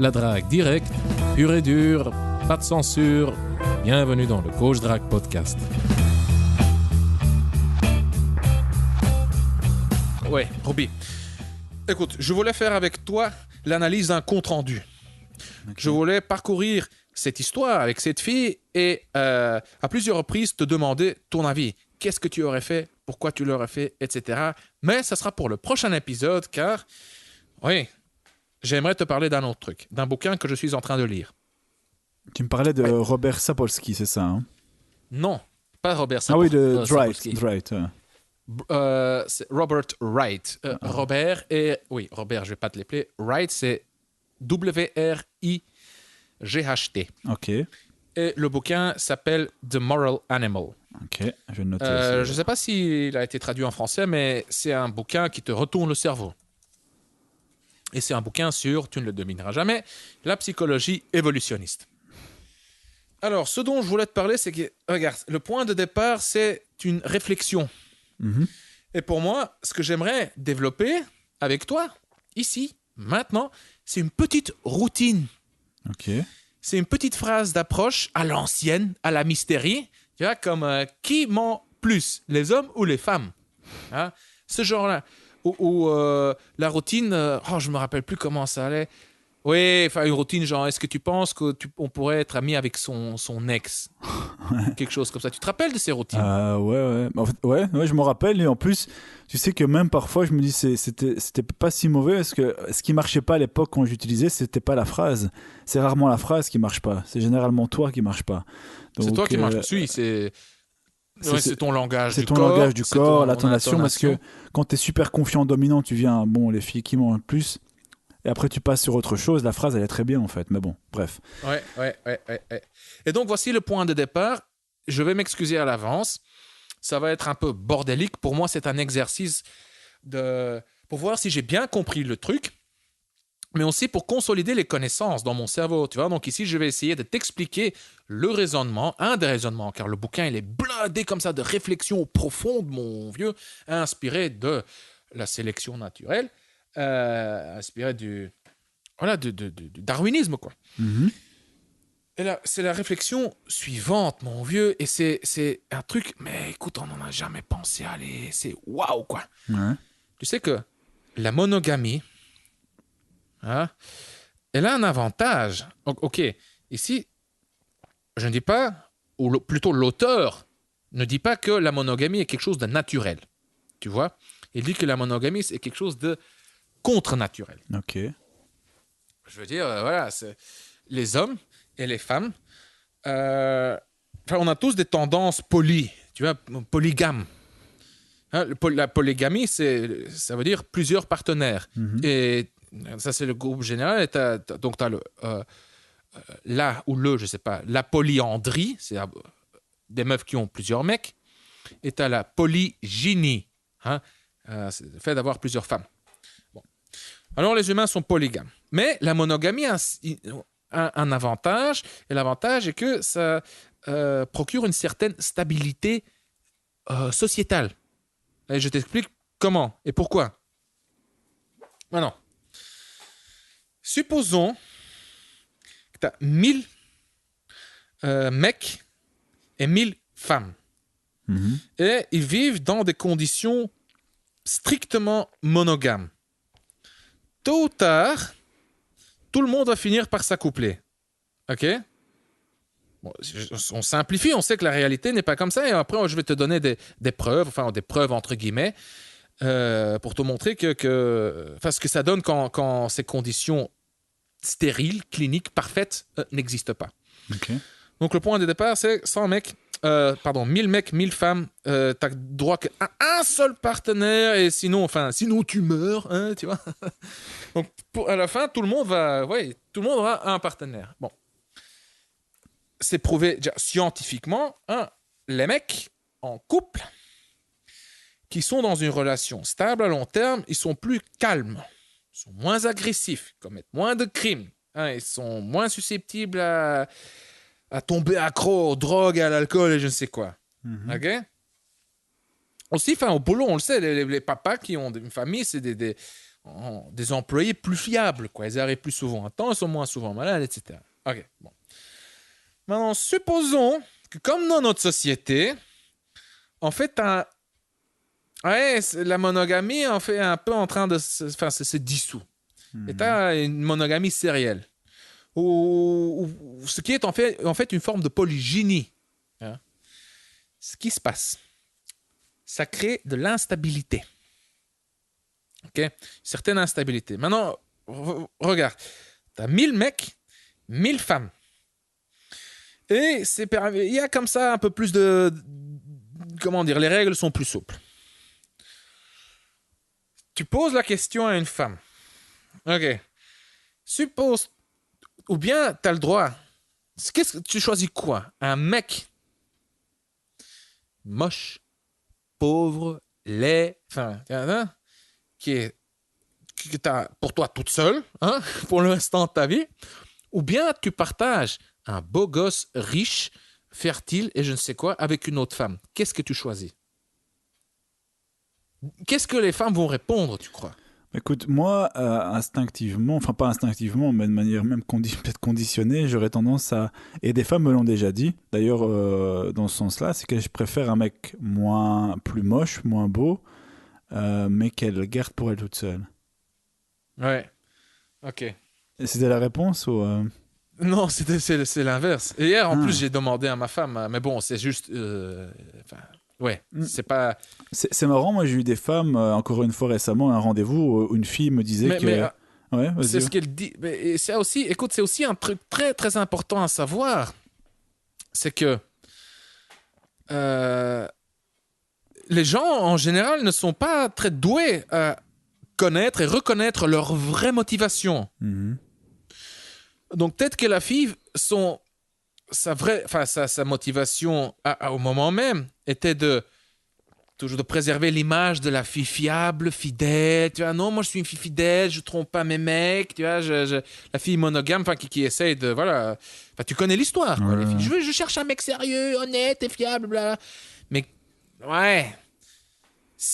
La drague directe, pure et dure, pas de censure. Bienvenue dans le Coach Drague Podcast. Ouais, Roby. Écoute, je voulais faire avec toi l'analyse d'un compte-rendu. Okay. Je voulais parcourir cette histoire avec cette fille et à plusieurs reprises te demander ton avis. Qu'est-ce que tu aurais fait? Pourquoi tu l'aurais fait? Etc. Mais ça sera pour le prochain épisode car, oui, j'aimerais te parler d'un autre truc, d'un bouquin que je suis en train de lire. Tu me parlais de Robert Sapolsky, c'est ça hein? Non, pas Robert Sapolsky. Ah oui, de Dwight. C'est Robert Wright. Robert et... Oui, Robert, je ne vais pas te l'appeler. Wright, c'est W-R-I-G-H-T. OK. Et le bouquin s'appelle The Moral Animal. OK, je vais le noter. Je ne sais pas s'il a été traduit en français, mais c'est un bouquin qui te retourne le cerveau. Et c'est un bouquin sur, tu ne le domineras jamais, la psychologie évolutionniste. Alors, ce dont je voulais te parler, c'est que, regarde, le point de départ, c'est une réflexion. Mm-hmm. Et pour moi, ce que j'aimerais développer avec toi, ici, maintenant, c'est une petite routine. OK. C'est une petite phrase d'approche à l'ancienne, à la mystérie, tu vois, comme qui ment plus, les hommes ou les femmes, hein? Ce genre-là. Ou la routine, je ne me rappelle plus comment ça allait. Oui, enfin une routine genre, est-ce que tu penses qu'on pourrait être ami avec son ex? Quelque chose comme ça. Tu te rappelles de ces routines? Ouais. En fait, ouais, je me rappelle. Et en plus, tu sais que même parfois, je me dis c'était pas si mauvais parce que ce qui marchait pas à l'époque quand j'utilisais, c'était pas la phrase. C'est rarement la phrase qui marche pas. C'est généralement toi qui marche pas. Donc, c'est toi qui marche. Oui, c'est ton langage du corps. C'est ton langage du corps, l'intonation. Parce que quand tu es super confiant, dominant, tu viens, les filles qui mentent plus. Et après, tu passes sur autre chose. La phrase, elle est très bien, en fait. Mais bon, bref. Ouais. Et donc, voici le point de départ. Je vais m'excuser à l'avance. Ça va être un peu bordélique. Pour moi, c'est un exercice pour voir si j'ai bien compris le truc, mais aussi pour consolider les connaissances dans mon cerveau. Tu vois? Donc ici, je vais essayer de t'expliquer le raisonnement, un des raisonnements, car le bouquin, il est blindé comme ça de réflexions profondes, mon vieux, inspiré de la sélection naturelle. Inspiré du darwinisme, quoi. Mm-hmm. Et là, c'est la réflexion suivante, mon vieux, et c'est un truc, mais écoute, on n'en a jamais pensé, allez, c'est waouh, quoi. Ouais. Tu sais que la monogamie, hein, elle a un avantage. Ok, ici, je ne dis pas, ou plutôt l'auteur ne dit pas que la monogamie est quelque chose de naturel, tu vois. Il dit que la monogamie, c'est quelque chose de contre-naturel. OK. Je veux dire, voilà, c'est les hommes et les femmes, on a tous des tendances tu vois, polygames. Hein, la polygamie, ça veut dire plusieurs partenaires. Mm-hmm. Et ça, c'est le groupe général. Donc, tu as je sais pas, la polyandrie, c'est des meufs qui ont plusieurs mecs. Et tu as la polygynie, hein, c'est le fait d'avoir plusieurs femmes. Alors, les humains sont polygames. Mais la monogamie a un avantage, et l'avantage est que ça procure une certaine stabilité sociétale. Et je t'explique comment et pourquoi. Maintenant, supposons que tu as 1000 mecs et 1000 femmes. Mm-hmm. Et ils vivent dans des conditions strictement monogames. Tôt ou tard, tout le monde va finir par s'accoupler. OK? Bon, on simplifie, on sait que la réalité n'est pas comme ça. Et après, je vais te donner des preuves, enfin des preuves entre guillemets, pour te montrer ce que ça donne quand ces conditions stériles, cliniques, parfaites n'existent pas. Okay. Donc, le point de départ, c'est 1000 mecs, 1000 femmes, t'as droit qu'à un seul partenaire, et sinon tu meurs, hein, tu vois. Donc, à la fin, tout le monde aura un partenaire. Bon. C'est prouvé déjà, scientifiquement, les mecs en couple qui sont dans une relation stable à long terme, ils sont plus calmes, ils sont moins agressifs, ils commettent moins de crimes, hein, ils sont moins susceptibles à tomber accro aux drogues, à l'alcool et je ne sais quoi. Mm-hmm. OK? Aussi, au boulot, on le sait, les papas qui ont une famille, c'est des employés plus fiables, quoi. Ils arrivent plus souvent à temps, ils sont moins souvent malades, etc. Ok, bon. Maintenant, supposons que comme dans notre société, en fait, la monogamie en fait un peu en train de se dissout. Et tu as une monogamie sérielle. Ou ce qui est en fait une forme de polygynie. Hein? Ce qui se passe, ça crée de l'instabilité. OK? Certaine instabilité. Maintenant, regarde. Tu as 1000 mecs, 1000 femmes. Et il y a comme ça un peu plus de... Comment dire? Les règles sont plus souples. Tu poses la question à une femme. OK. Suppose... Ou bien, tu as le droit. Qu'est-ce que tu choisis quoi? Un mec moche, pauvre, laid, enfin, que t'as pour toi toute seule, hein, pour le restant de ta vie, ou bien tu partages un beau gosse riche, fertile et je ne sais quoi avec une autre femme. Qu'est-ce que tu choisis? Qu'est-ce que les femmes vont répondre, tu crois? Écoute, moi, instinctivement, enfin pas instinctivement, mais de manière même peut-être conditionnée, j'aurais tendance à... Et des femmes me l'ont déjà dit, d'ailleurs, dans ce sens-là, c'est que je préfère un mec plus moche, moins beau, mais qu'elle garde pour elle toute seule. Ouais, ok. Et c'était la réponse ou... Non, c'est l'inverse. Et hier, en plus, j'ai demandé à ma femme, mais bon, c'est juste... ouais, c'est pas... C'est marrant, moi j'ai eu des femmes, encore une fois récemment, un rendez-vous où une fille me disait que... Ouais, c'est ce qu'elle dit. Mais c'est aussi, écoute, c'est aussi un truc très, très important à savoir. C'est que les gens, en général, ne sont pas très doués à connaître et reconnaître leur vraie motivation. Mm-hmm. Donc peut-être que la fille, sa motivation au moment même était toujours de préserver l'image de la fille fiable, fidèle. Tu vois, non, moi je suis une fille fidèle, je trompe pas mes mecs. Tu vois, la fille monogame, qui essaye de, voilà. Enfin, tu connais l'histoire. Quoi, les filles. Je cherche un mec sérieux, honnête et fiable, bla. Mais ouais,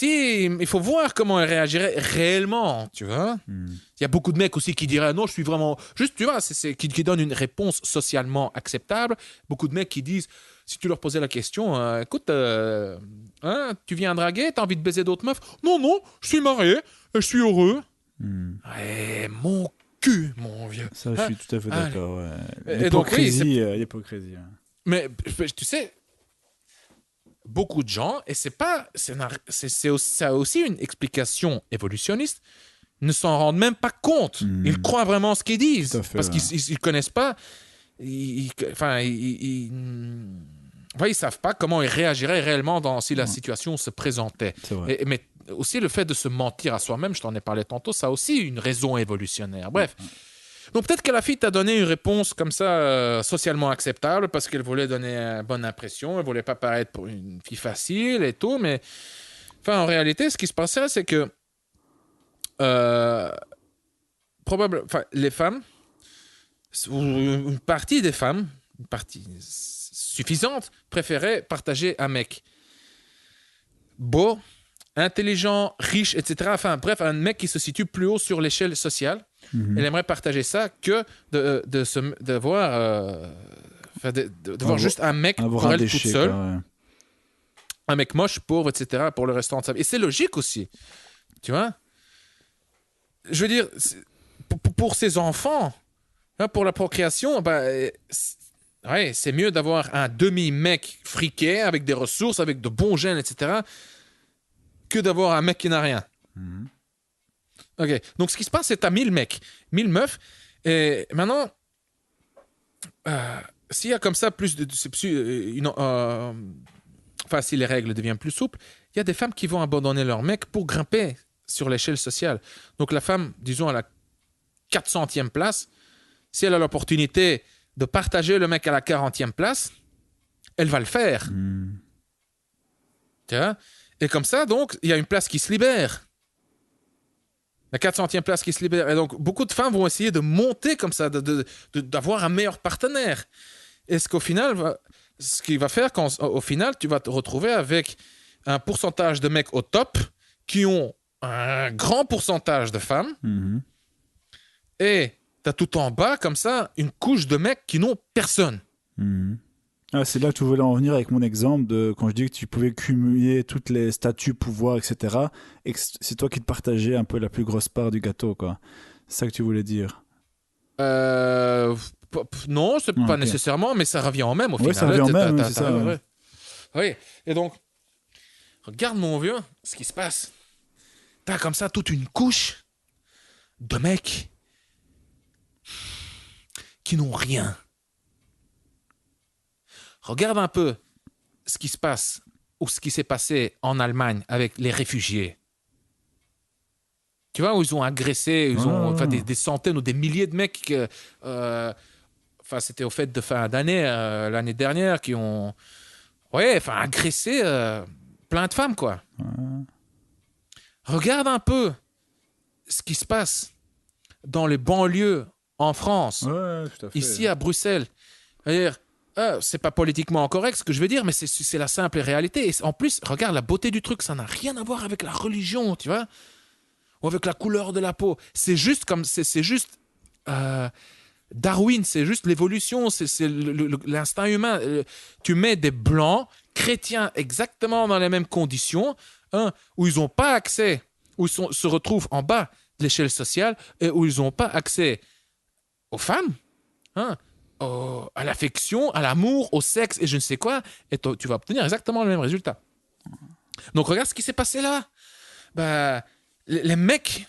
il faut voir comment elle réagirait réellement, tu vois. Il y a beaucoup de mecs aussi qui diraient non, je suis vraiment juste, tu vois, qui donnent une réponse socialement acceptable. Beaucoup de mecs qui disent, si tu leur posais la question, écoute, tu viens draguer, t'as envie de baiser d'autres meufs? Non, je suis marié et je suis heureux. Ouais, mon cul, mon vieux. Ça, je suis tout à fait d'accord. Ouais. L'hypocrisie. L'hypocrisie. Ouais. Mais tu sais, beaucoup de gens, et ça a aussi une explication évolutionniste, ne s'en rendent même pas compte. Ils croient vraiment ce qu'ils disent parce qu'ils ne connaissent pas. Ils savent pas comment ils réagiraient réellement si la situation se présentait. Mais aussi le fait de se mentir à soi-même, je t'en ai parlé tantôt, ça a aussi une raison évolutionnaire. Bref. Donc peut-être que la fille t'a donné une réponse comme ça socialement acceptable parce qu'elle voulait donner une bonne impression, elle voulait pas paraître pour une fille facile et tout, mais en réalité, ce qui se passait, c'est que les femmes, ou une partie des femmes, une partie suffisante, préféraient partager un mec beau, intelligent, riche, etc. Enfin bref, un mec qui se situe plus haut sur l'échelle sociale. Elle aimerait partager ça que de voir juste un mec pour elle toute seule. Ouais. Un mec moche, pauvre, etc. pour le restant de sa vie. Et c'est logique aussi. Tu vois? Je veux dire, pour ses enfants, pour la procréation, c'est mieux d'avoir un demi-mec friqué avec des ressources, avec de bons gènes, etc. que d'avoir un mec qui n'a rien. OK. Donc, ce qui se passe, c'est que tu as 1000 mecs, 1000 meufs. Et maintenant, s'il y a comme ça plus de... si les règles deviennent plus souples, il y a des femmes qui vont abandonner leur mec pour grimper sur l'échelle sociale. Donc, la femme, disons, à la 400e place, si elle a l'opportunité de partager le mec à la 40e place, elle va le faire. Tu vois? Et comme ça, donc, il y a une place qui se libère. La 400e place qui se libère. Et donc, beaucoup de femmes vont essayer de monter comme ça, d'avoir un meilleur partenaire. Et ce qui va faire, au final, tu vas te retrouver avec un pourcentage de mecs au top qui ont un grand pourcentage de femmes. Mhm. Et t'as tout en bas, comme ça, une couche de mecs qui n'ont personne. Mhm. Ah, c'est là que tu voulais en venir avec mon exemple de quand je dis que tu pouvais cumuler toutes les statuts, pouvoirs, etc. Et que c'est toi qui te partageais un peu la plus grosse part du gâteau, quoi. C'est ça que tu voulais dire. Non, c'est Ah, pas ok. nécessairement, mais ça revient au même au Ouais, final. ça revient au même, oui, T'as- c'est ça, ouais, ouais. ouais. Oui, et donc, regarde mon vieux, ce qui se passe. T'as comme ça toute une couche de mecs qui n'ont rien. Regarde un peu ce qui se passe ou ce qui s'est passé en Allemagne avec les réfugiés. Tu vois, où ils ont agressé, ils ont, enfin, des centaines ou des milliers de mecs que, enfin, c'était au fait de fin d'année, l'année dernière, qui ont, ouais, enfin, agressé plein de femmes, quoi. Regarde un peu ce qui se passe dans les banlieues en France, Ouais, tout à fait. ici à Bruxelles. C'est-à-dire, c'est pas politiquement correct ce que je veux dire, mais c'est la simple réalité. Et en plus, regarde la beauté du truc, ça n'a rien à voir avec la religion, tu vois, ou avec la couleur de la peau. C'est juste comme, c'est juste Darwin, c'est juste l'évolution, c'est l'instinct humain. Tu mets des blancs chrétiens exactement dans les mêmes conditions, hein, où ils n'ont pas accès, où ils se retrouvent en bas de l'échelle sociale et où ils n'ont pas accès aux femmes, hein, à l'affection, à l'amour, au sexe et je ne sais quoi, et tu vas obtenir exactement le même résultat. Donc regarde ce qui s'est passé là. Bah, les mecs,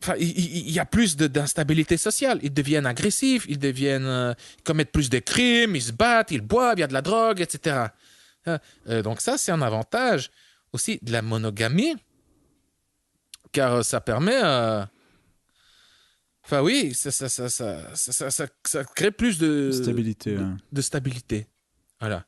enfin, il y a plus d'instabilité sociale. Ils deviennent agressifs, ils commettent plus de crimes, ils se battent, ils boivent, il y a de la drogue, etc. Donc ça, c'est un avantage aussi de la monogamie, car ça permet... Enfin oui, ça crée plus Stabilité. de stabilité. Voilà.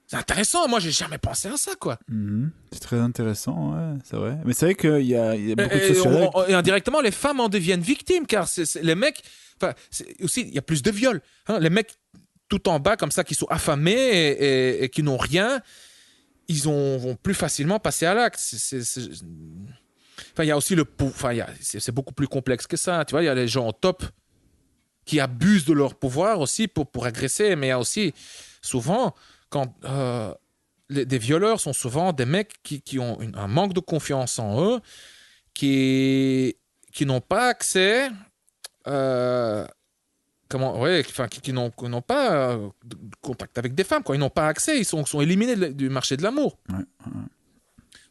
C'est intéressant, moi j'ai jamais pensé à ça, quoi. Mhm. C'est très intéressant, ouais, c'est vrai. Mais c'est vrai qu'il y a beaucoup de Et, sociologues. et indirectement, les femmes en deviennent victimes, car les mecs... Enfin, aussi, il y a plus de viols. Hein. Les mecs tout en bas, comme ça, qui sont affamés et qui n'ont rien, vont plus facilement passer à l'acte. Enfin, il y a aussi c'est beaucoup plus complexe que ça. Tu vois, il y a les gens au top qui abusent de leur pouvoir aussi pour agresser, mais il y a aussi souvent, quand des violeurs sont souvent des mecs qui ont un manque de confiance en eux, qui n'ont pas accès, qui n'ont pas de contact avec des femmes, quoi. Ils n'ont pas accès, ils sont éliminés du marché de l'amour. Ouais.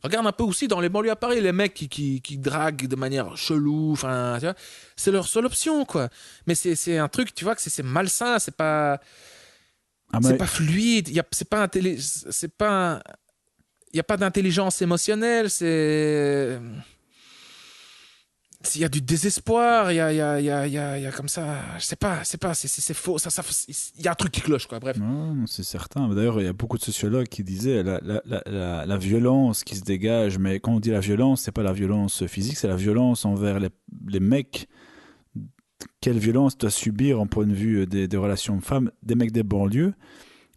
Regarde un peu aussi dans les banlieues à Paris, les mecs qui draguent de manière chelou, enfin, tu vois, c'est leur seule option, quoi. Mais c'est un truc, tu vois, que c'est malsain, c'est pas fluide, il y a pas d'intelligence émotionnelle, il y a du désespoir, il y a comme ça, je sais pas, c'est faux, il y a un truc qui cloche, quoi, bref. Non, c'est certain. D'ailleurs, il y a beaucoup de sociologues qui disaient la violence qui se dégage, mais quand on dit la violence, c'est pas la violence physique, c'est la violence envers les mecs. Quelle violence doit subir en point de vue des relations femmes, des mecs des banlieues.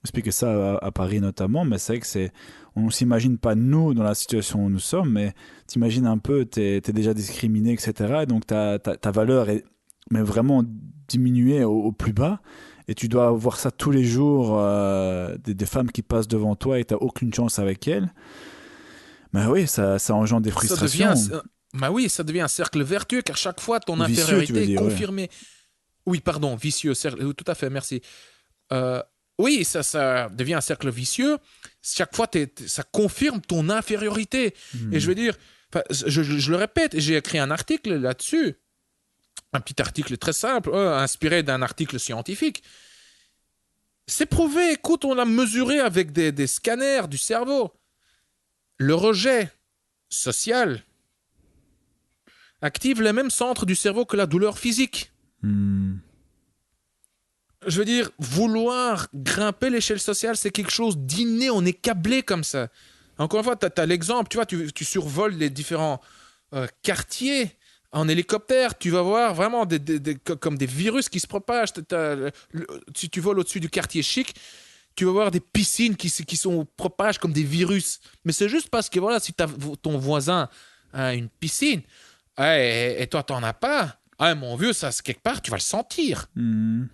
Expliquer ça à Paris notamment, mais c'est vrai que on ne s'imagine pas nous dans la situation où nous sommes, mais t'imagines un peu, t'es déjà discriminé, etc. Et donc ta valeur est mais vraiment diminuée au plus bas, et tu dois voir ça tous les jours, des femmes qui passent devant toi et t'as aucune chance avec elles. Mais oui, ça engendre des frustrations. Ça devient un cercle vertueux, car chaque fois ton Vicieux, infériorité est ouais. confirmée. Oui, pardon, vicieux, tout à fait, merci. Oui, ça devient un cercle vicieux. Chaque fois, ça confirme ton infériorité. Et je veux dire, je le répète, j'ai écrit un article là-dessus. Un petit article très simple, inspiré d'un article scientifique. C'est prouvé, écoute, on l'a mesuré avec des scanners du cerveau. Le rejet social active les mêmes centres du cerveau que la douleur physique. Je veux dire, vouloir grimper l'échelle sociale, c'est quelque chose d'inné, on est câblé comme ça. Encore une fois, tu as l'exemple, tu vois, tu survoles les différents quartiers en hélicoptère, tu vas voir vraiment comme des virus qui se propagent. Si tu voles au-dessus du quartier chic, tu vas voir des piscines qui se propagent comme des virus. Mais c'est juste parce que voilà, si ton voisin hein, une piscine. Ouais, et toi, t'en as pas. Ah, mon vieux, ça, c'est quelque part, tu vas le sentir. Mhm.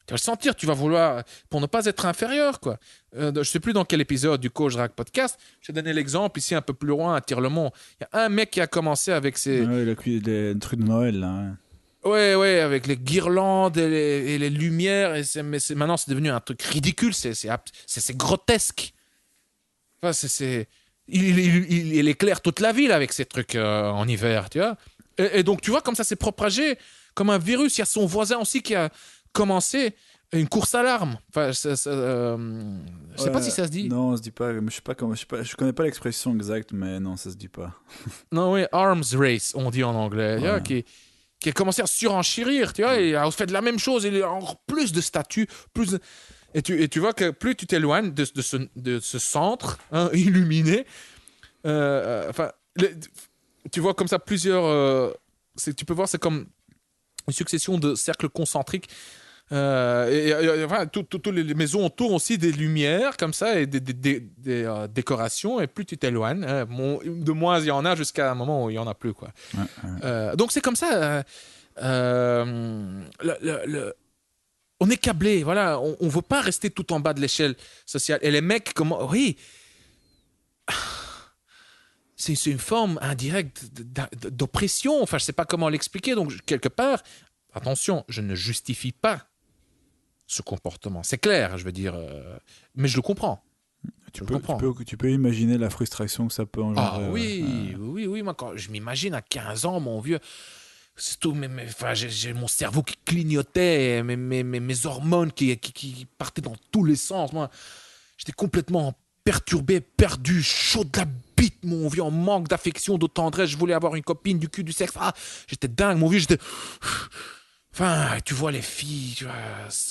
Tu vas le sentir, tu vas vouloir, pour ne pas être inférieur, quoi. Je ne sais plus dans quel épisode du Coach Drag Podcast, j'ai donné l'exemple ici un peu plus loin à Tirlemont. Il y a un mec qui a commencé avec ses... Ouais, le truc de Noël, là. Ouais, avec les guirlandes et les lumières. Maintenant, c'est devenu un truc ridicule, c'est grotesque. Enfin, il éclaire toute la ville avec ces trucs en hiver, tu vois. Et donc, tu vois, comme ça s'est propagé comme un virus. Il y a son voisin aussi qui a commencé une course à l'arme. Enfin, je sais pas si ça se dit. Non, on se dit pas. Je connais pas l'expression exacte, mais non, ça se dit pas. Non, oui, arms race, on dit en anglais. Tu vois, qui a commencé à surenchérir, tu vois, et a fait de la même chose. Il a encore plus de statuts, et tu vois que plus tu t'éloignes de ce centre hein, illuminé, enfin, tu vois comme ça plusieurs... tu peux voir, c'est comme une succession de cercles concentriques. Enfin, toutes les maisons autour aussi des lumières comme ça et des décorations, et plus tu t'éloignes, hein, de moins il y en a jusqu'à un moment où il y en a plus, quoi. Donc c'est comme ça. On est câblé, voilà. On veut pas rester tout en bas de l'échelle sociale. Et les mecs, comment... Oui. C'est une forme indirecte d'oppression. Enfin, je sais pas comment l'expliquer. Donc, quelque part, attention, je ne justifie pas ce comportement. C'est clair, je veux dire. Mais je le comprends. Tu peux imaginer la frustration que ça peut engendrer. Ah oui. Moi, quand je m'imagine à 15 ans, mon vieux... C'est tout, enfin, j'ai mon cerveau qui clignotait, mes hormones qui partaient dans tous les sens. Moi, j'étais complètement perturbé, perdu, chaud de la bite, mon vieux, en manque d'affection, de tendresse. Je voulais avoir une copine, du cul, du sexe. Ah, j'étais dingue, mon vieux, j'étais... Enfin, tu vois les filles, tu vois,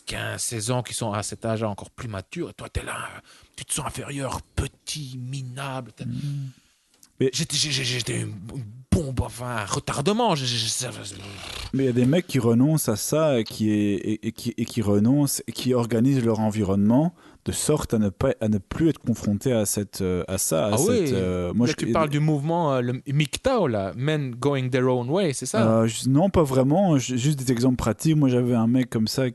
15, 16 ans qui sont à cet âge-là encore plus matures, et toi, t'es là, tu te sens inférieur, petit, minable. Mais j'étais une bombe, enfin, un retardement. Mais il y a des mecs qui renoncent à ça et qui renoncent et qui organisent leur environnement de sorte à ne plus être confrontés à ça. Moi, tu parles du mouvement, le MGTOW, là, Men Going Their Own Way, c'est ça? Non, pas vraiment. Juste des exemples pratiques. Moi, j'avais un mec comme ça,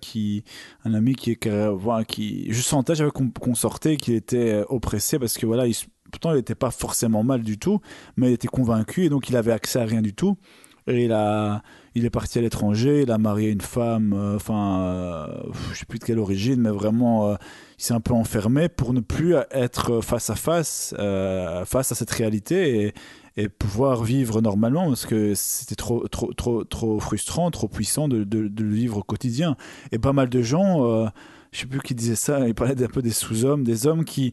un ami qui je sentais, j'avais qu'on sortait, qu'il était oppressé parce que voilà, pourtant, il n'était pas forcément mal du tout, mais il était convaincu et donc il avait accès à rien du tout. Et il est parti à l'étranger, il a marié une femme, je ne sais plus de quelle origine, mais vraiment, il s'est un peu enfermé pour ne plus être face à face à cette réalité et pouvoir vivre normalement, parce que c'était trop frustrant, trop puissant de le vivre au quotidien. Et pas mal de gens, je ne sais plus qui disait ça, il parlait un peu des sous-hommes, des hommes qui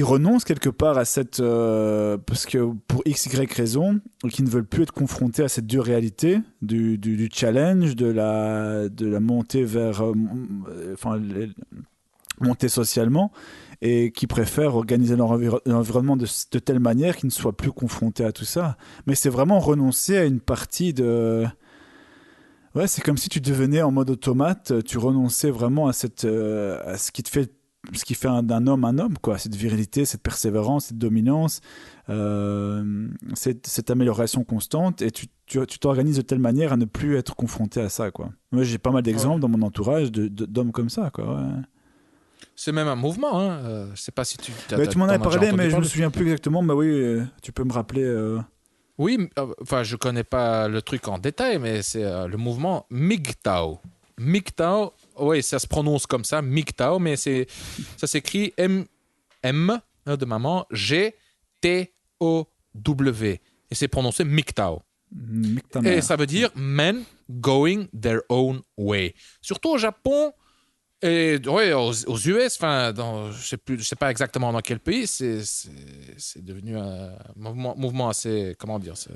renoncent quelque part à cette... parce que pour x, y raison, qui ne veulent plus être confrontés à cette dure réalité du challenge, de la montée vers... monter socialement, et qui préfèrent organiser leur environnement de telle manière qu'ils ne soient plus confrontés à tout ça. Mais c'est vraiment renoncer à une partie de... Ouais, c'est comme si tu devenais en mode automate, tu renonçais vraiment à ce qui te fait... Ce qui fait d'un homme un homme, quoi. Cette virilité, cette persévérance, cette dominance, cette amélioration constante, et tu t'organises de telle manière à ne plus être confronté à ça, quoi. Moi, j'ai pas mal d'exemples dans mon entourage d'hommes comme ça, quoi. Ouais. C'est même un mouvement, hein. Je sais pas si tu m'en as parlé, mais je me souviens plus exactement. Mais oui, tu peux me rappeler. Oui, enfin, je connais pas le truc en détail, mais c'est le mouvement MGTOW. MGTOW, oui, ça se prononce comme ça, MGTOW, mais ça s'écrit M de maman, G-T-O-W. Et c'est prononcé MGTOW. Et ça veut dire Men Going Their Own Way. Surtout au Japon et ouais, aux US, enfin, je sais pas exactement dans quel pays, c'est devenu un mouvement assez, comment dire, ça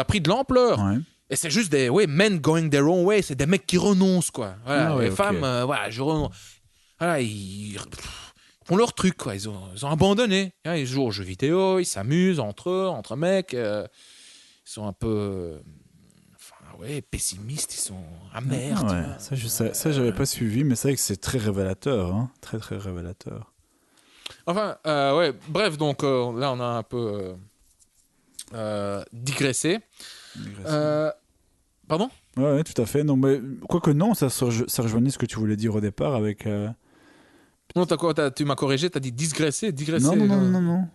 a pris de l'ampleur. Ouais. Et c'est juste des men going their own way, c'est des mecs qui renoncent, quoi. Voilà, les femmes, voilà, je renonce. Voilà, ils font leur truc, quoi. Ils ont abandonné. Ils jouent aux jeux vidéo, ils s'amusent entre eux, entre mecs. Ils sont un peu pessimistes, ils sont amers. Ça, j'avais pas suivi, mais c'est vrai que c'est très révélateur, hein. Très, très révélateur. Enfin, bref, donc là, on a un peu... digresser. Pardon? Ouais, tout à fait. Non, mais quoique non, ça rejoignait ce que tu voulais dire au départ avec. Non, tu m'as corrigé, t'as dit digresser. Non.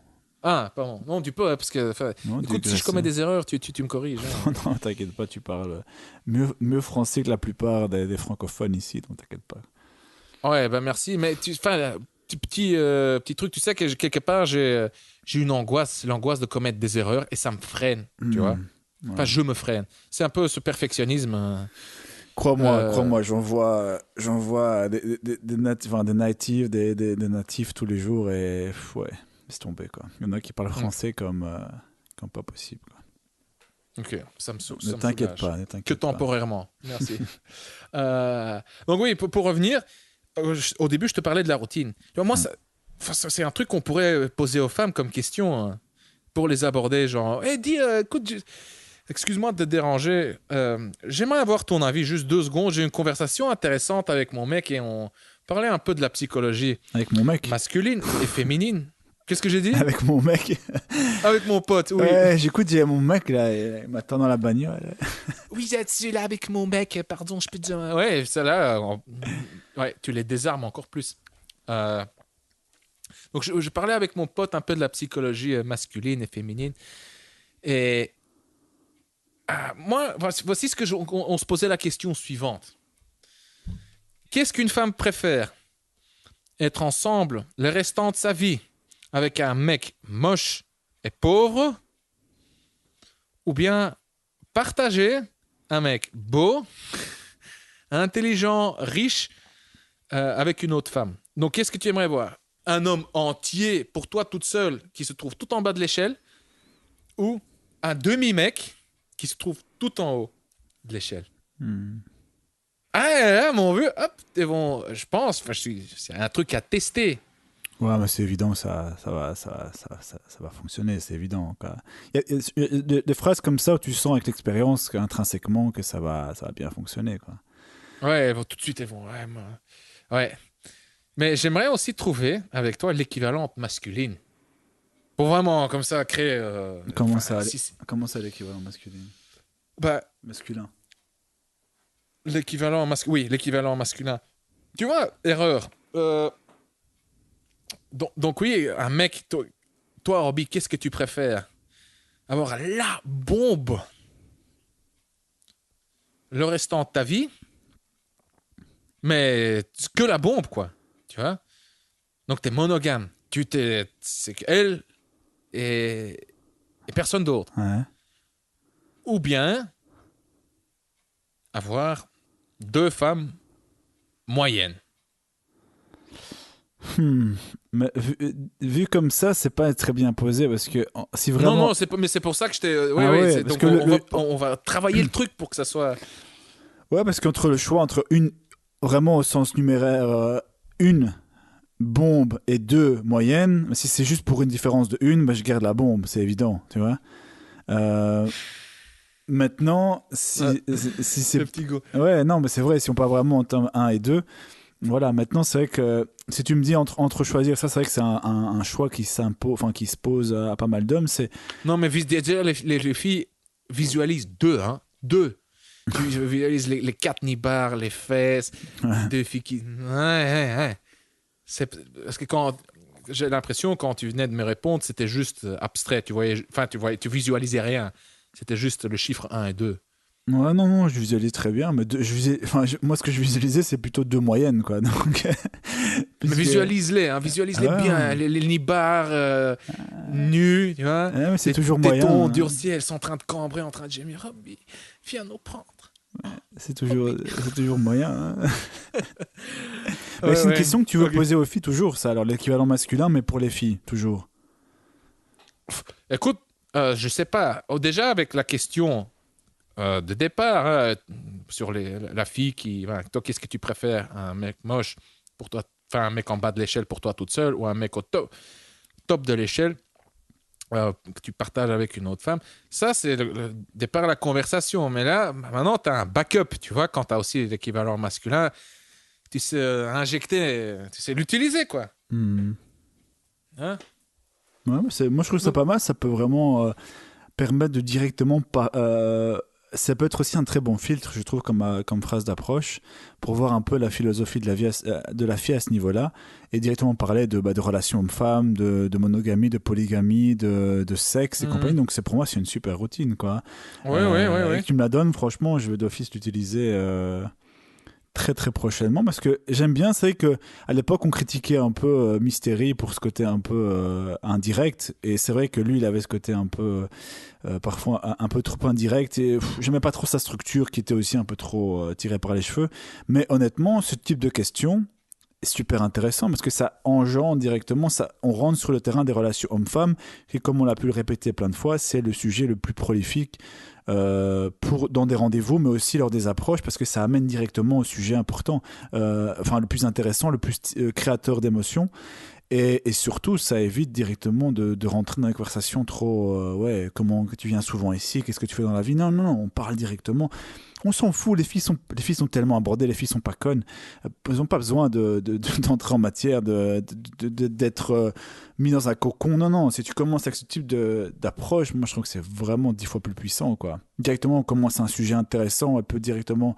Ah, pardon. Non, tu peux, parce que... Non, écoute, si je commets des erreurs, tu me corriges. Hein. Non, t'inquiète pas, tu parles mieux français que la plupart des francophones ici, donc t'inquiète pas. Ouais, ben merci. Mais petit truc, tu sais que quelque part, j'ai une angoisse, l'angoisse de commettre des erreurs, et ça me freine, tu vois. Ouais. Enfin, je me freine. C'est un peu ce perfectionnisme. Crois-moi, j'en vois des natifs, des natifs tous les jours, et ouais, laisse tomber, quoi. Il y en a qui parlent français comme pas possible, quoi. Ok, ça me saoule. Ne t'inquiète pas. Que temporairement. Merci. Donc oui, pour revenir, au début, je te parlais de la routine. Tu vois, moi, c'est un truc qu'on pourrait poser aux femmes comme question hein, pour les aborder. Genre, hey, dis, écoute, excuse-moi de te déranger. J'aimerais avoir ton avis, juste 2 secondes. J'ai eu une conversation intéressante avec mon mec et on parlait un peu de la psychologie. Avec mon mec Masculine et féminine. Qu'est-ce que j'ai dit? Avec mon mec. Avec mon pote, oui. Ouais, j'écoute, j'ai mon mec là, il m'attend dans la bagnole. Oui, je là avec mon mec, pardon, je peux te dire. Ouais, ça là, ouais, tu les désarmes encore plus. Donc, je parlais avec mon pote un peu de la psychologie masculine et féminine. Et moi, voici ce que on se posait la question suivante. Qu'est-ce qu'une femme préfère? Être ensemble le restant de sa vie avec un mec moche et pauvre, ou bien partager un mec beau, intelligent, riche, avec une autre femme. Donc, qu'est-ce que tu aimerais voir? Un homme entier pour toi toute seule qui se trouve tout en bas de l'échelle, ou un demi-mec qui se trouve tout en haut de l'échelle? Ah, mon vieux, hop, je pense, c'est un truc à tester. Ouais, mais c'est évident, ça va fonctionner, c'est évident. Quoi. Il y a des phrases comme ça où tu sens avec l'expérience intrinsèquement que ça va bien fonctionner. Quoi. Ouais, tout de suite, elles vont. Ouais. Mais j'aimerais aussi trouver avec toi l'équivalente masculine. Pour vraiment, comme ça, créer. Comment ça, l'équivalent masculin? Masculin. L'équivalent masculin. Tu vois, erreur. Donc oui, un mec, toi, Orbi, qu'est-ce que tu préfères? Avoir la bombe le restant de ta vie, mais que la bombe, quoi. Tu vois? Donc t'es monogame. C'est elle et personne d'autre. Ouais. Ou bien avoir 2 femmes moyennes. Mais vu comme ça, c'est pas très bien posé parce que si vraiment. Non, mais c'est pour ça que je t'ai. Ouais, donc que on va travailler le truc pour que ça soit. Ouais, parce qu'entre le choix entre une, vraiment au sens numéraire, une bombe et 2 moyennes, si c'est juste pour une différence de 1, bah, je garde la bombe, c'est évident, tu vois. Maintenant, si c'est. Le petit go. Ouais, non, mais c'est vrai, si on parle vraiment en termes 1 et 2, voilà, maintenant c'est vrai que si tu me dis entre choisir, ça c'est vrai que c'est un choix qui s'impose, enfin qui se pose à pas mal d'hommes, c'est. Non, mais les filles visualisent 2, hein. 2. Tu visualises les 4 nibards, les fesses, 2 filles qui. Ouais. C'est parce que j'ai l'impression quand tu venais de me répondre, c'était juste abstrait. Tu visualisais rien. C'était juste le chiffre 1 et 2. Ouais, non, je visualise très bien, mais moi ce que je visualisais c'est plutôt 2 moyennes, quoi. Donc, mais visualise-les, hein, visualise-les bien. Les nibards nus, tu vois. Ouais, mais c'est les toujours tétons moyen. durcis, elles sont en train de cambrer, en train de gémir. Robbie, viens nous prendre. Ouais, c'est toujours moyen. Hein. C'est une question que tu veux poser aux filles toujours, ça. Alors l'équivalent masculin, mais pour les filles, toujours. Écoute, je sais pas. Déjà avec la question de départ hein, sur la fille qui, toi, qu'est-ce que tu préfères, un mec moche pour toi, enfin un mec en bas de l'échelle pour toi toute seule, ou un mec au top de l'échelle que tu partages avec une autre femme. Ça, c'est le départ de la conversation. Mais là, maintenant, tu as un backup, tu vois, quand tu as aussi l'équivalent masculin, tu sais injecter, tu sais l'utiliser, quoi. Hein? Ouais, moi, je trouve ça pas mal. Ça peut vraiment permettre de directement ça peut être aussi un très bon filtre, je trouve, comme phrase d'approche, pour voir un peu la philosophie de la fille à ce niveau-là, et directement parler de relations hommes-femmes, de monogamie, de polygamie, de sexe et compagnie. Donc pour moi, c'est une super routine, quoi. Ouais. Tu me la donnes, franchement, je vais d'office l'utiliser très très prochainement, parce que j'aime bien. C'est vrai que à l'époque on critiquait un peu Mystery pour ce côté un peu indirect, et c'est vrai que lui il avait ce côté un peu parfois un peu trop indirect, et j'aimais pas trop sa structure qui était aussi un peu trop tirée par les cheveux. Mais honnêtement, ce type de question est super intéressant, parce que ça engendre directement, on rentre sur le terrain des relations hommes-femmes, et comme on l'a pu le répéter plein de fois, c'est le sujet le plus prolifique dans des rendez-vous, mais aussi lors des approches, parce que ça amène directement au sujet important, le plus intéressant, le plus créateur d'émotions. Et surtout, ça évite directement de rentrer dans une conversation trop comment tu viens souvent ici, qu'est-ce que tu fais dans la vie. Non, on parle directement. On s'en fout, les filles sont tellement abordées, les filles sont pas connes. Elles n'ont pas besoin d'entrer en matière, d'être mis dans un cocon. Non, si tu commences avec ce type d'approche, moi je trouve que c'est vraiment 10 fois plus puissant, quoi. Directement, on commence un sujet intéressant, elle peut directement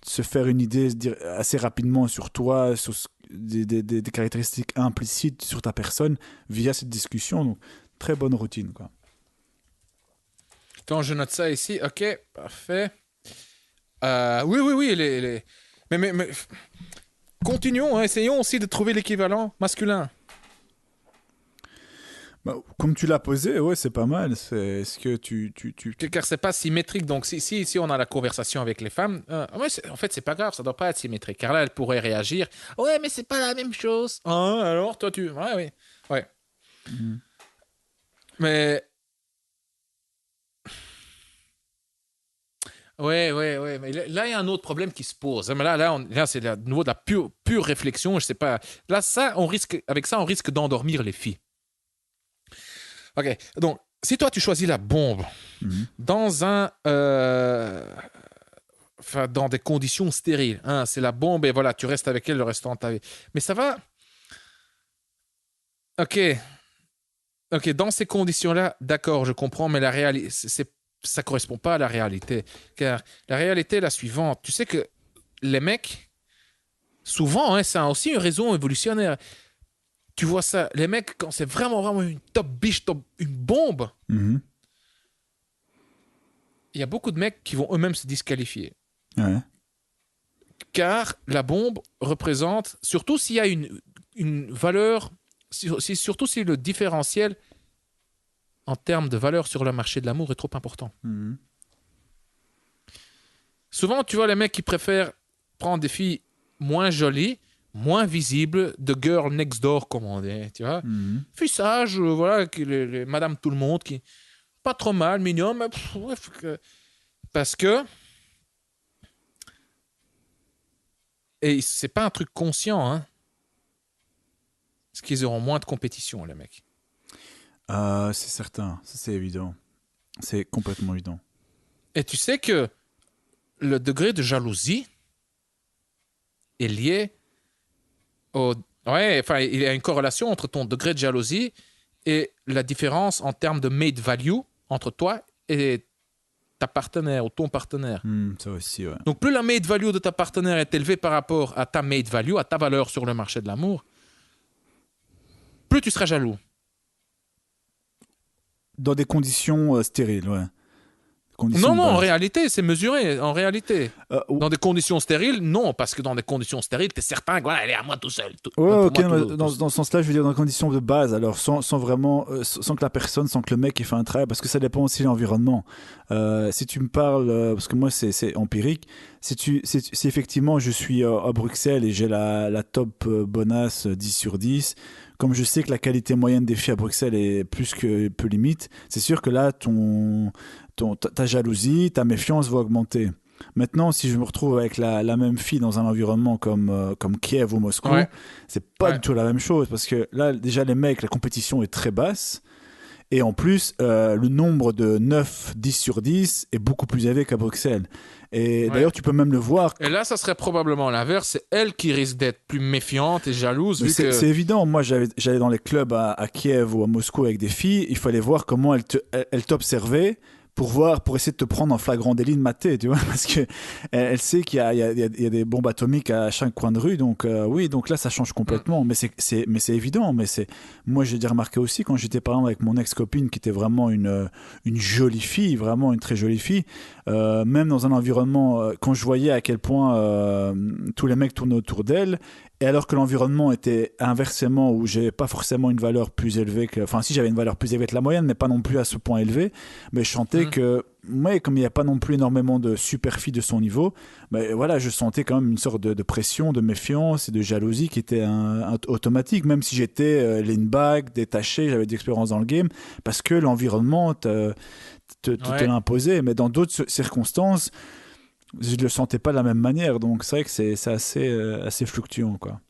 se faire une idée assez rapidement sur toi, sur des caractéristiques implicites sur ta personne via cette discussion. Donc, très bonne routine, quoi. Quand je note ça ici, ok, parfait. Oui, mais continuons, essayons aussi de trouver l'équivalent masculin. Comme tu l'as posé, ouais, c'est pas mal. Est-ce que Car c'est pas symétrique. Donc si on a la conversation avec les femmes, en fait c'est pas grave, ça doit pas être symétrique. Car là elle pourrait réagir. Ouais, mais c'est pas la même chose. Ah, alors toi tu, ouais. Mm-hmm. Mais ouais. Mais là, il y a un autre problème qui se pose. Là c'est de nouveau de la pure réflexion. Je sais pas. Là, avec ça, on risque d'endormir les filles. Ok. Donc, si toi, tu choisis la bombe dans dans des conditions stériles, hein, c'est la bombe et voilà, tu restes avec elle le restant de ta vie. Mais ça va. Ok, dans ces conditions-là, d'accord, je comprends, mais la réalité, ça correspond pas à la réalité. Car la réalité est la suivante. Tu sais que les mecs, souvent, hein, ça a aussi une raison évolutionnaire. Tu vois ça, les mecs, quand c'est vraiment une top biche, une bombe, il y a beaucoup de mecs qui vont eux-mêmes se disqualifier. Ouais. Car la bombe représente, surtout s'il y a une valeur, surtout si le différentiel en termes de valeur sur le marché de l'amour est trop important. Souvent, tu vois les mecs qui préfèrent prendre des filles moins jolies, moins visibles, de girl next door, comme on dit, tu vois. Filles sages, voilà, les madame tout le monde, qui pas trop mal, mignon, mais parce que et c'est pas un truc conscient, hein. Parce qu'ils auront moins de compétition, les mecs. C'est certain, ça c'est évident. C'est complètement évident. Et tu sais que le degré de jalousie est lié au... Ouais, enfin, il y a une corrélation entre ton degré de jalousie et la différence en termes de mate value entre toi et ta partenaire ou ton partenaire. Ça aussi, ouais. Donc, plus la mate value de ta partenaire est élevée par rapport à ta mate value, à ta valeur sur le marché de l'amour, plus tu seras jaloux. Dans des conditions stériles, ouais. Non, en réalité, c'est mesuré, en réalité. Dans des conditions stériles, non, parce que dans des conditions stériles, t'es certain que voilà, elle est à moi tout seul. Dans ce sens-là, je veux dire dans des conditions de base, alors sans vraiment, sans que la personne, sans que le mec ait fait un travail, parce que ça dépend aussi de l'environnement. Si tu me parles, parce que moi c'est empirique, si effectivement je suis à Bruxelles et j'ai la top bonasse 10 sur 10, comme je sais que la qualité moyenne des filles à Bruxelles est plus que peu limite, c'est sûr que là, ta jalousie, ta méfiance va augmenter. Maintenant, si je me retrouve avec la même fille dans un environnement comme Kiev ou Moscou, c'est pas du tout la même chose, parce que là, déjà, les mecs, la compétition est très basse, Et en plus, le nombre de 9, 10 sur 10 est beaucoup plus élevé qu'à Bruxelles. Et d'ailleurs, tu peux même le voir. Et là, ça serait probablement l'inverse. C'est elle qui risque d'être plus méfiante et jalouse. Mais c'est évident. Moi, j'allais dans les clubs à Kiev ou à Moscou avec des filles. Il fallait voir comment elles t'observaient pour essayer de te prendre en flagrant délit de mater, tu vois, parce que elle sait qu'il y a des bombes atomiques à chaque coin de rue, donc oui, donc là ça change complètement, mais c'est évident, moi j'ai déjà remarqué aussi quand j'étais par exemple avec mon ex-copine qui était vraiment une jolie fille, vraiment une très jolie fille, même dans un environnement, quand je voyais à quel point tous les mecs tournaient autour d'elle. Et alors que l'environnement était inversement, où j'avais pas forcément une valeur plus élevée que... Enfin, si, j'avais une valeur plus élevée que la moyenne, mais pas non plus à ce point élevé. Mais je sentais que, ouais, comme il n'y a pas non plus énormément de super filles de son niveau, mais voilà, je sentais quand même une sorte de pression, de méfiance et de jalousie qui était automatique, même si j'étais lean back, détaché, j'avais de l'expérience dans le game, parce que l'environnement te l'imposait. Mais dans d'autres circonstances... je ne le sentais pas de la même manière, donc c'est vrai que c'est assez fluctuant, quoi.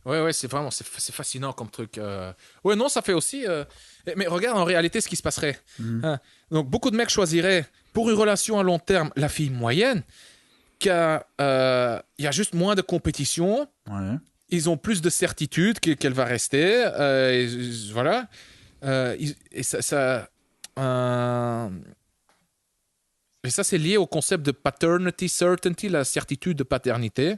Ouais, c'est vraiment c'est fascinant comme truc. Ouais, non, ça fait aussi. Mais regarde en réalité ce qui se passerait. Hein. Donc beaucoup de mecs choisiraient pour une relation à long terme la fille moyenne, il y a juste moins de compétition. Ouais. Ils ont plus de certitude qu'elle va rester. Voilà. Et ça Et ça, c'est lié au concept de paternity certainty, la certitude de paternité.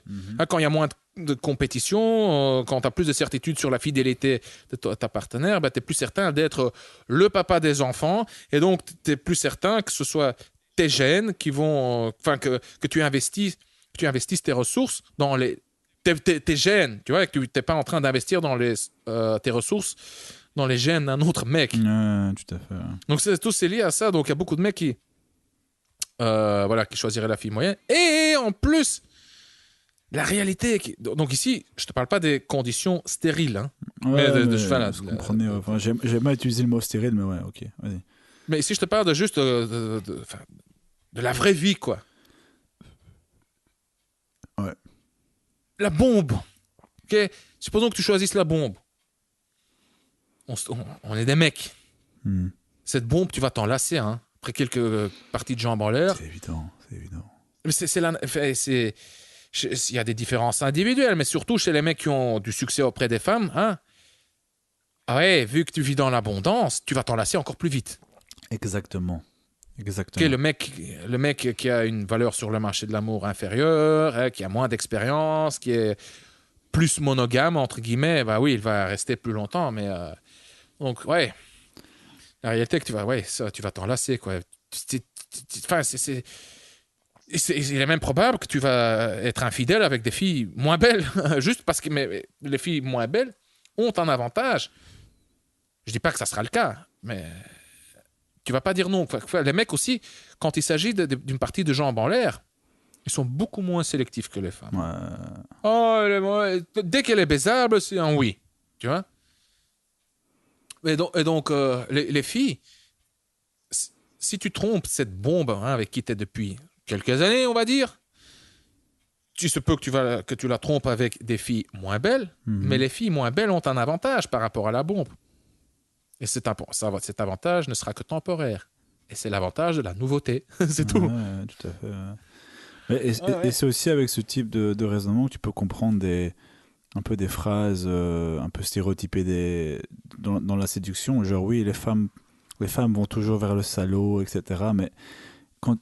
Quand il y a moins de compétition, quand tu as plus de certitude sur la fidélité de ta partenaire, tu es plus certain d'être le papa des enfants. Et donc, tu es plus certain que ce soit tes gènes qui vont... Enfin, que tu investisses tes ressources dans tes gènes. Tu vois, que tu n'es pas en train d'investir dans tes ressources dans les gènes d'un autre mec. Tout à fait. Donc, tout c'est lié à ça. Donc, il y a beaucoup de mecs qui choisiraient la fille moyenne. Et en plus, la réalité... Donc ici, je te parle pas des conditions stériles. Hein, je comprenais. Enfin, j'ai mal utilisé le mot stérile, mais ouais, ok, vas-y. Mais ici, je te parle de juste de la vraie vie, quoi. Ouais. La bombe. Ok. Supposons que tu choisisses la bombe. On est des mecs. Cette bombe, tu vas t'en lasser, hein. Après quelques parties de jambes en l'air. C'est évident. Mais il y a des différences individuelles, mais surtout chez les mecs qui ont du succès auprès des femmes. Hein. Ah ouais, vu que tu vis dans l'abondance, tu vas t'en lasser encore plus vite. Exactement. Okay, le mec qui a une valeur sur le marché de l'amour inférieure, hein, qui a moins d'expérience, qui est plus monogame, entre guillemets, bah oui, il va rester plus longtemps, mais... Donc, ouais... La réalité, tu vas t'en lasser, quoi. Enfin, il est même probable que tu vas être infidèle avec des filles moins belles, juste parce que les filles moins belles ont un avantage. Je dis pas que ça sera le cas, mais tu vas pas dire non. Les mecs aussi, quand il s'agit d'une partie de jambes en l'air, ils sont beaucoup moins sélectifs que les femmes. Dès qu'elle est baisable, c'est un oui, tu vois. Et donc les filles, si tu trompes cette bombe avec qui tu es depuis quelques années, on va dire, il se peut que tu la trompes avec des filles moins belles, mais les filles moins belles ont un avantage par rapport à la bombe. Et cet avantage ne sera que temporaire. Et c'est l'avantage de la nouveauté. C'est tout. Ouais, tout à fait. Et c'est aussi avec ce type de raisonnement que tu peux comprendre un peu des phrases un peu stéréotypées dans la séduction, genre oui, les femmes vont toujours vers le salaud, etc. Mais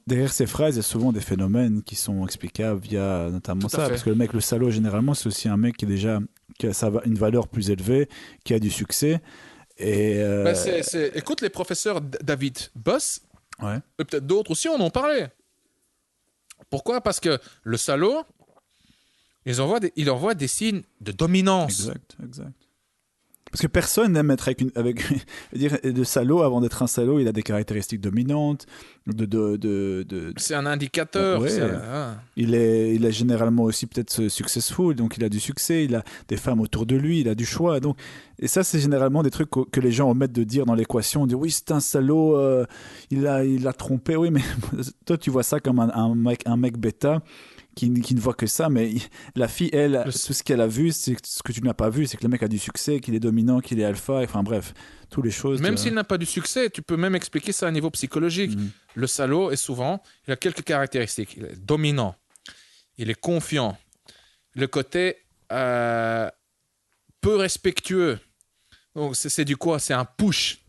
derrière ces phrases, il y a souvent des phénomènes qui sont explicables via notamment ça, parce que le salaud, généralement, c'est aussi un mec qui a une valeur plus élevée, qui a du succès. Et écoute, les professeurs David Boss, et peut-être d'autres aussi, on en parlait. Pourquoi ? Parce que le salaud, il envoie des signes de dominance. Exact. Parce que personne n'aime être le salaud, avant d'être un salaud, il a des caractéristiques dominantes. C'est un indicateur. Il est généralement aussi peut-être successful, donc il a du succès, il a des femmes autour de lui, il a du choix. Donc, et ça, c'est généralement des trucs que les gens omettent de dire dans l'équation. On dit oui, c'est un salaud, il a trompé. Oui, mais toi, tu vois ça comme un mec bêta qui ne voit que ça, mais la fille, elle, tout ce qu'elle a vu, c'est ce que tu n'as pas vu, c'est que le mec a du succès, qu'il est dominant, qu'il est alpha, enfin bref, toutes les choses. Même s'il n'a pas du succès, tu peux même expliquer ça à un niveau psychologique. Le salaud est souvent, il a quelques caractéristiques. Il est dominant, il est confiant, le côté peu respectueux. Donc c'est du quoi? C'est un push.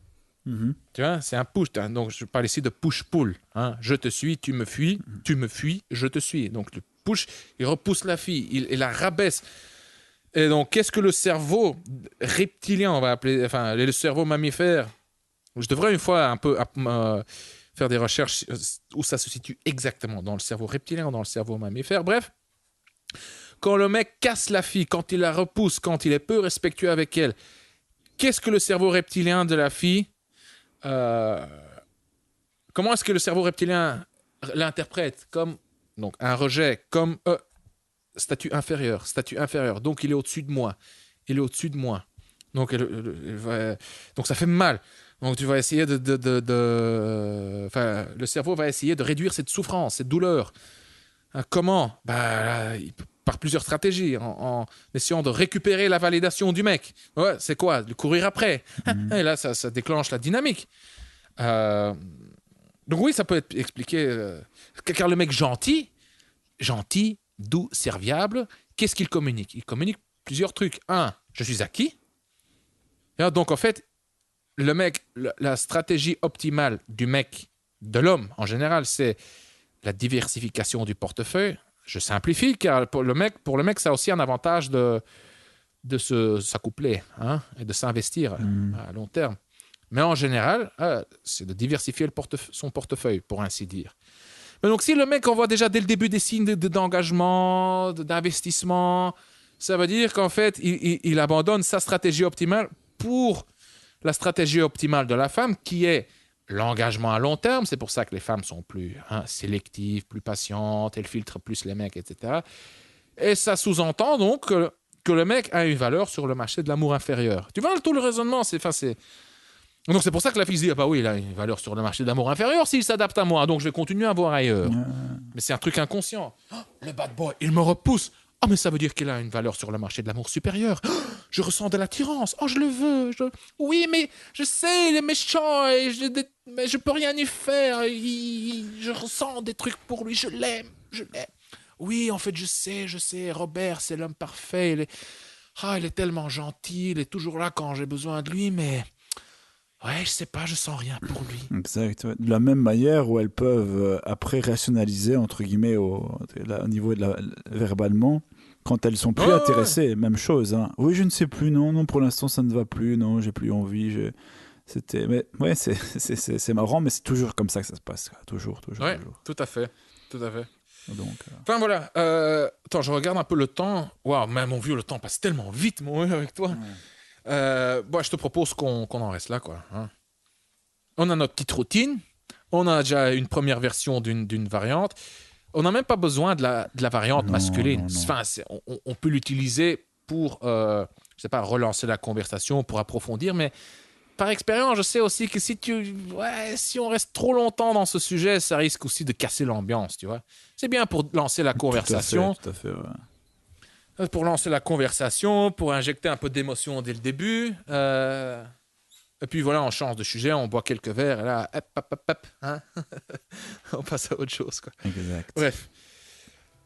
Tu vois, c'est un push. Donc je parle ici de push-pull. Hein. Je te suis, tu me fuis, je te suis. Donc le push, il repousse la fille, il la rabaisse. Et donc qu'est-ce que le cerveau reptilien, on va appeler, enfin le cerveau mammifère. Je devrais une fois un peu faire des recherches où ça se situe exactement dans le cerveau reptilien ou dans le cerveau mammifère. Bref, quand le mec casse la fille, quand il la repousse, quand il est peu respectueux avec elle, qu'est-ce que le cerveau reptilien de la fille comment est-ce que le cerveau reptilien l'interprète? Comme donc un rejet, comme statut inférieur. Donc il est au-dessus de moi. Donc, donc ça fait mal. Donc tu vas essayer enfin, le cerveau va essayer de réduire cette souffrance, cette douleur. Comment? Par plusieurs stratégies, en essayant de récupérer la validation du mec. Ouais, c'est quoi? De courir après. Et là, ça déclenche la dynamique. Donc oui, ça peut être expliqué. Car le mec gentil, doux, serviable, qu'est-ce qu'il communique? Il communique plusieurs trucs. Un, je suis acquis. Et donc en fait, le mec, la stratégie optimale du mec, de l'homme en général, c'est la diversification du portefeuille. Je simplifie, car pour le mec, ça a aussi un avantage de s'accoupler et de s'investir à long terme. Mais en général, c'est de diversifier son portefeuille, pour ainsi dire. Mais donc, si le mec envoie déjà dès le début des signes d'engagement, d'investissement, ça veut dire qu'en fait, il abandonne sa stratégie optimale pour la stratégie optimale de la femme, qui est l'engagement à long terme. C'est pour ça que les femmes sont plus sélectives, plus patientes, elles filtrent plus les mecs, etc. Et ça sous-entend donc que le mec a une valeur sur le marché de l'amour inférieur. Tu vois, tout le raisonnement, donc c'est pour ça que la fille se dit, oui, il a une valeur sur le marché de l'amour inférieur s'il s'adapte à moi, donc je vais continuer à voir ailleurs. Mais c'est un truc inconscient. Le bad boy, il me repousse. Mais ça veut dire qu'il a une valeur sur le marché de l'amour supérieur. Je ressens de l'attirance. Je le veux. Oui, mais je sais, il est méchant, mais je peux rien y faire. Je ressens des trucs pour lui. Je l'aime. Oui, en fait, je sais. Robert, c'est l'homme parfait. Il est tellement gentil. Il est toujours là quand j'ai besoin de lui, mais ouais, je sais pas, je sens rien pour lui. Exact. Ouais. De la même manière où elles peuvent après rationaliser, entre guillemets, au niveau verbalement, quand elles sont plus intéressées, même chose. Oui, je ne sais plus, non, pour l'instant ça ne va plus, non, j'ai plus envie. Mais ouais, c'est marrant, mais c'est toujours comme ça que ça se passe, toujours. Ouais, toujours. Tout à fait. Donc, Enfin voilà. Attends, je regarde un peu le temps. Waouh, mais mon vieux, le temps passe tellement vite, mon vieux, avec toi. Je te propose qu'on en reste là, quoi. On a notre petite routine. On a déjà une première version d'une variante. On n'a même pas besoin de la variante masculine. Non. Enfin, on peut l'utiliser pour, je sais pas, relancer la conversation, pour approfondir, mais par expérience, je sais aussi que si on reste trop longtemps dans ce sujet, ça risque aussi de casser l'ambiance, tu vois. C'est bien pour lancer la conversation. Tout à fait, ouais. Pour lancer la conversation, pour injecter un peu d'émotion dès le début. Et puis voilà, on change de sujet, on boit quelques verres, et là, hop, on passe à autre chose, quoi. Exact. Bref.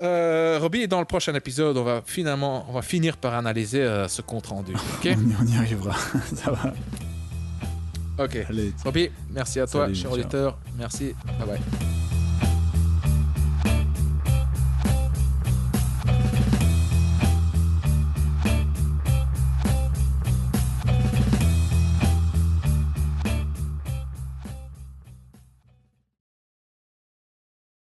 Roby, dans le prochain épisode, on va finir par analyser ce compte-rendu. Okay? On y arrivera, ça va. Ok. Roby, merci à toi, cher auditeur. Merci, bye bye.